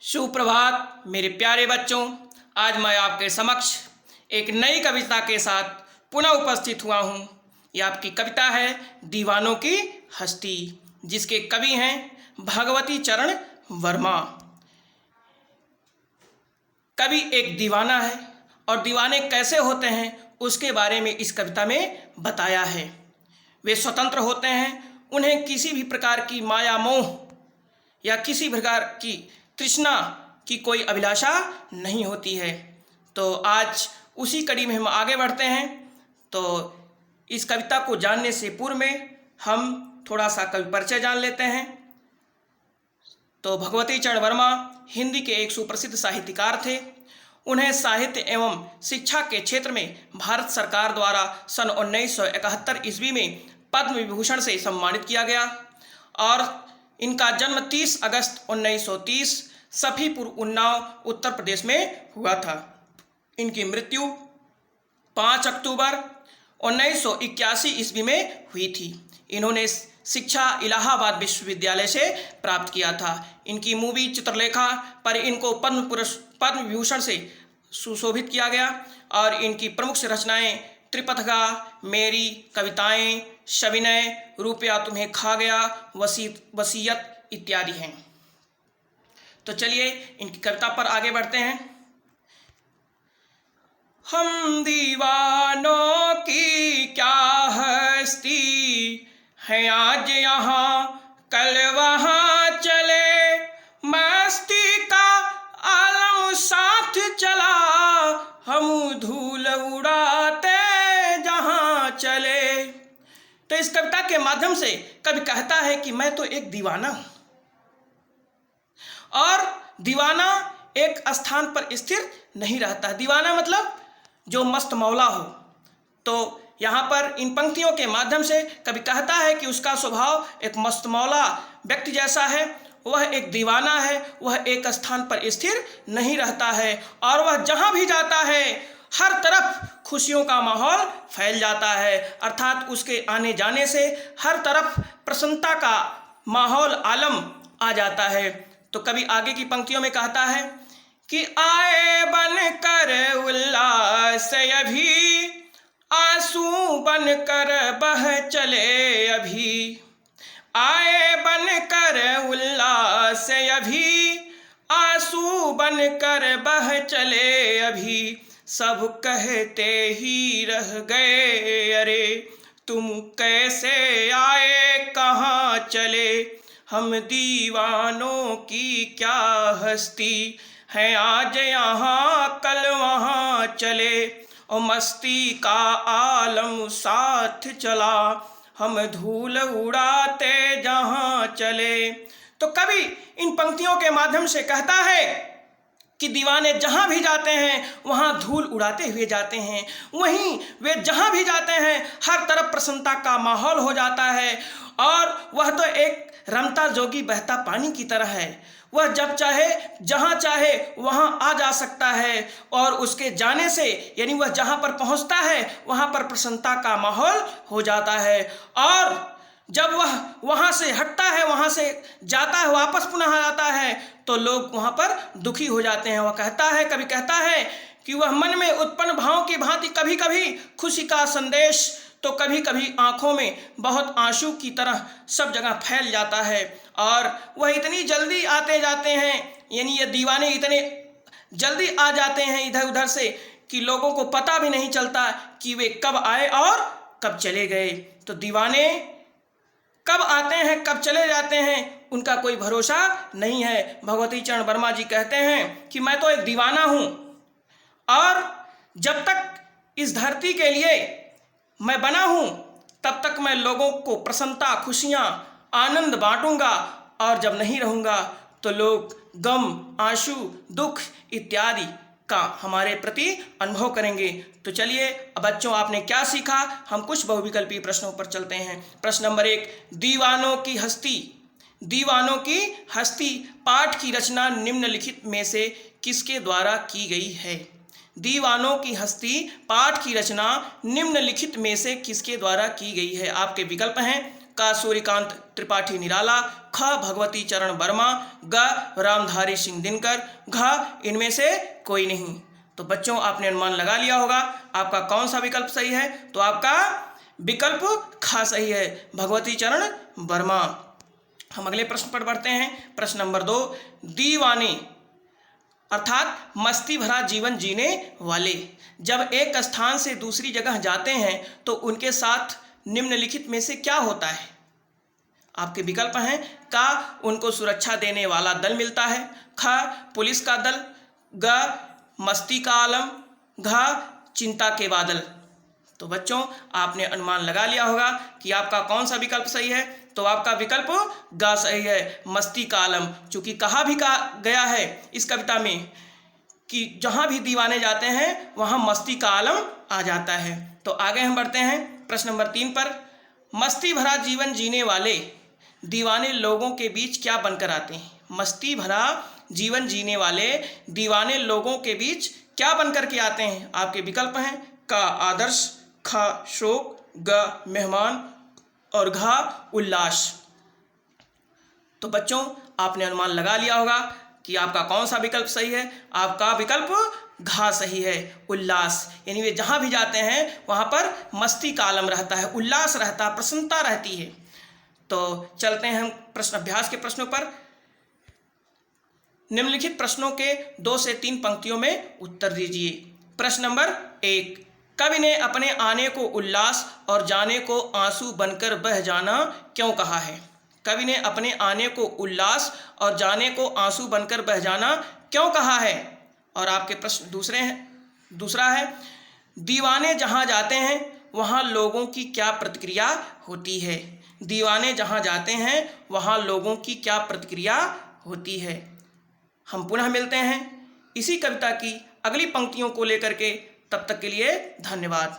सुप्रभात मेरे प्यारे बच्चों। आज मैं आपके समक्ष एक नई कविता के साथ पुनः उपस्थित हुआ हूँ। यह आपकी कविता है दीवानों की हस्ती, जिसके कवि हैं भगवती चरण वर्मा। कवि एक दीवाना है और दीवाने कैसे होते हैं उसके बारे में इस कविता में बताया है। वे स्वतंत्र होते हैं, उन्हें किसी भी प्रकार की माया मोह या किसी प्रकार की तृष्णा की कोई अभिलाषा नहीं होती है। तो आज उसी कड़ी में हम आगे बढ़ते हैं। तो इस कविता को जानने से पूर्व में हम थोड़ा सा कवि परिचय जान लेते हैं। तो भगवती चरण वर्मा हिंदी के एक सुप्रसिद्ध साहित्यकार थे। उन्हें साहित्य एवं शिक्षा के क्षेत्र में भारत सरकार द्वारा सन 1971 ईस्वी में पद्म विभूषण से सम्मानित किया गया और इनका जन्म 30 अगस्त 1930 सफीपुर उन्नाव उत्तर प्रदेश में हुआ था। इनकी मृत्यु 5 अक्टूबर 1981 ईस्वी में हुई थी। इन्होंने शिक्षा इलाहाबाद विश्वविद्यालय से प्राप्त किया था। इनकी मूवी चित्रलेखा पर इनको पद्म विभूषण से सुशोभित किया गया और इनकी प्रमुख रचनाएं त्रिपथगा, मेरी कविताएं, सविनय, रुपया तुम्हें खा गया, वसीयत इत्यादि हैं। तो चलिए इनकी कविता पर आगे बढ़ते हैं। हम दीवानों की क्या हस्ती है, आज यहाँ कल वहाँ चले, मस्ती का आलम साथ चला, हम धूल उड़ाते जहाँ चले। तो इस कविता के माध्यम से कवि कहता है कि मैं तो एक दीवाना हूँ और दीवाना एक स्थान पर स्थिर नहीं रहता। दीवाना मतलब जो मस्त मौला हो। तो यहाँ पर इन पंक्तियों के माध्यम से कवि कहता है कि उसका स्वभाव एक मस्त मौला व्यक्ति जैसा है। वह एक दीवाना है, वह एक स्थान पर स्थिर नहीं रहता है और वह जहाँ भी जाता है हर तरफ खुशियों का माहौल फैल जाता है। अर्थात उसके आने जाने से हर तरफ प्रसन्नता का माहौल आलम आ जाता है। तो कवि आगे की पंक्तियों में कहता है कि आए बन कर उल्लास अभी, आंसू बन कर बह चले अभी, आए बन कर उल्लास अभी, आंसू बन कर बह चले अभी, सब कहते ही रह गए अरे तुम कैसे आए कहाँ चले, हम दीवानों की क्या हस्ती है, आज यहाँ कल वहाँ चले, और मस्ती का आलम साथ चला, हम धूल उड़ाते जहाँ चले। तो कवि इन पंक्तियों के माध्यम से कहता है कि दीवाने जहाँ भी जाते हैं वहाँ धूल उड़ाते हुए जाते हैं। वहीं वे जहाँ भी जाते हैं हर तरफ प्रसन्नता का माहौल हो जाता है और वह तो एक रमता जोगी बहता पानी की तरह है। वह जब चाहे जहाँ चाहे वहाँ आ जा सकता है और उसके जाने से यानी वह जहाँ पर पहुँचता है वहाँ पर प्रसन्नता का माहौल हो जाता है और जब वह वहाँ से हटता है, वहाँ से जाता है, वापस पुनः आता है तो लोग वहाँ पर दुखी हो जाते हैं। वह कहता है, कभी कहता है कि वह मन में उत्पन्न भाव की भांति कभी कभी खुशी का संदेश तो कभी कभी आँखों में बहुत आंसू की तरह सब जगह फैल जाता है और वह इतनी जल्दी आते जाते हैं, यानी ये दीवाने इतने जल्दी आ जाते हैं इधर उधर से कि लोगों को पता भी नहीं चलता कि वे कब आए और कब चले गए। तो दीवाने कब आते हैं कब चले जाते हैं उनका कोई भरोसा नहीं है। भगवती चरण वर्मा जी कहते हैं कि मैं तो एक दीवाना हूँ और जब तक इस धरती के लिए मैं बना हूँ तब तक मैं लोगों को प्रसन्नता, खुशियाँ, आनंद बांटूंगा और जब नहीं रहूँगा तो लोग गम, आंसू, दुख इत्यादि का हमारे प्रति अनुभव करेंगे। तो चलिए अब बच्चों आपने क्या सीखा, हम कुछ बहुविकल्पी प्रश्नों पर चलते हैं। प्रश्न नंबर 1, दीवानों की हस्ती। दीवानों की हस्ती पाठ की रचना निम्नलिखित में से किसके द्वारा की गई है। दीवानों की हस्ती पाठ की रचना निम्नलिखित में से किसके द्वारा की गई है। आपके विकल्प हैं क सूर्यकांत त्रिपाठी निराला, ख भगवती चरण वर्मा, ग रामधारी सिंह दिनकर, घ इनमें से कोई नहीं। तो बच्चों आपने अनुमान लगा लिया होगा आपका कौन सा विकल्प सही है। तो आपका विकल्प ख सही है, भगवती चरण वर्मा। हम अगले प्रश्न पर बढ़ते हैं। प्रश्न नंबर 2, दीवाने अर्थात मस्ती भरा जीवन जीने वाले जब एक स्थान से दूसरी जगह जाते हैं तो उनके साथ निम्नलिखित में से क्या होता है। आपके विकल्प हैं का उनको सुरक्षा देने वाला दल मिलता है, ख पुलिस का दल, ग मस्ती का आलम, घ चिंता के बादल। तो बच्चों आपने अनुमान लगा लिया होगा कि आपका कौन सा विकल्प सही है। तो आपका विकल्प ग सही है, मस्ती का आलम। चूँकि कहा भी कहा गया है इस कविता में कि जहाँ भी दीवाने जाते हैं वहाँ मस्ती का आलम आ जाता है। तो आगे हम बढ़ते हैं प्रश्न नंबर 3 पर। मस्ती भरा जीवन जीने वाले दीवाने लोगों के बीच क्या बनकर आते हैं। मस्ती भरा जीवन जीने वाले दीवाने लोगों के बीच क्या बनकर के आते हैं। आपके विकल्प हैं क आदर्श, ख शोक, ग मेहमान और घ उल्लास। तो बच्चों आपने अनुमान लगा लिया होगा कि आपका कौन सा विकल्प सही है। आपका विकल्प घ सही है, उल्लास। यानी वे जहाँ भी जाते हैं वहाँ पर मस्ती का आलम रहता है, उल्लास रहता है, प्रसन्नता रहती है। तो चलते हैं हम प्रश्न अभ्यास के प्रश्नों पर। निम्नलिखित प्रश्नों के 2 से 3 पंक्तियों में उत्तर दीजिए। प्रश्न नंबर 1, कवि ने अपने आने को उल्लास और जाने को आंसू बनकर बह जाना क्यों कहा है। कवि ने अपने आने को उल्लास और जाने को आंसू बनकर बह जाना क्यों कहा है। और आपके प्रश्न दूसरा है, दीवाने जहाँ जाते हैं वहाँ लोगों की क्या प्रतिक्रिया होती है। दीवाने जहाँ जाते हैं वहाँ लोगों की क्या प्रतिक्रिया होती है। हम पुनः मिलते हैं इसी कविता की अगली पंक्तियों को लेकर के। तब तक के लिए धन्यवाद।